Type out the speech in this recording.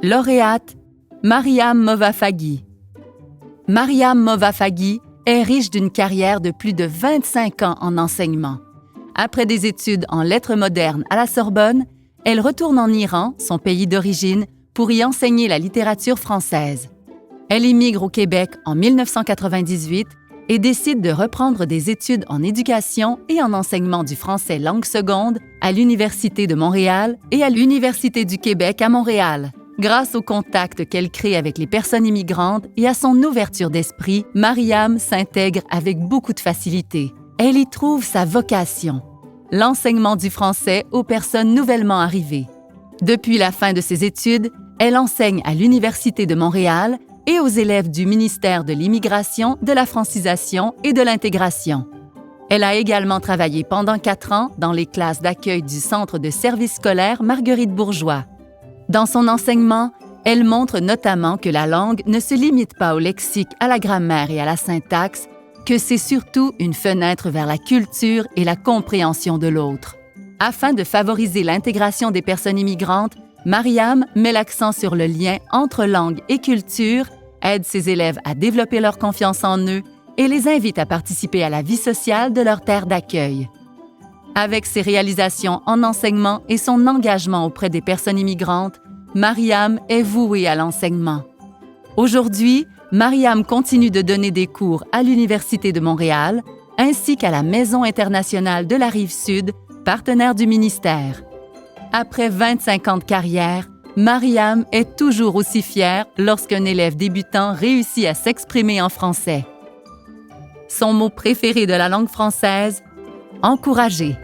Lauréate, Mariam Movafagui. Mariam Movafagui est riche d'une carrière de plus de 25 ans en enseignement. Après des études en lettres modernes à la Sorbonne, elle retourne en Iran, son pays d'origine, pour y enseigner la littérature française. Elle immigre au Québec en 1998 et décide de reprendre des études en éducation et en enseignement du français langue seconde à l'Université de Montréal et à l'Université du Québec à Montréal. Grâce au contact qu'elle crée avec les personnes immigrantes et à son ouverture d'esprit, Mariam s'intègre avec beaucoup de facilité. Elle y trouve sa vocation, l'enseignement du français aux personnes nouvellement arrivées. Depuis la fin de ses études, elle enseigne à l'Université de Montréal et aux élèves du ministère de l'Immigration, de la Francisation et de l'Intégration. Elle a également travaillé pendant 4 ans dans les classes d'accueil du Centre de services scolaires Marguerite-Bourgeois. Dans son enseignement, elle montre notamment que la langue ne se limite pas au lexique, à la grammaire et à la syntaxe, que c'est surtout une fenêtre vers la culture et la compréhension de l'autre. Afin de favoriser l'intégration des personnes immigrantes, Mariam met l'accent sur le lien entre langue et culture, aide ses élèves à développer leur confiance en eux et les invite à participer à la vie sociale de leur terre d'accueil. Avec ses réalisations en enseignement et son engagement auprès des personnes immigrantes, Mariam est vouée à l'enseignement. Aujourd'hui, Mariam continue de donner des cours à l'Université de Montréal ainsi qu'à la Maison internationale de la Rive-Sud, partenaire du ministère. Après 25 ans de carrière, Mariam est toujours aussi fière lorsqu'un élève débutant réussit à s'exprimer en français. Son mot préféré de la langue française, encourager.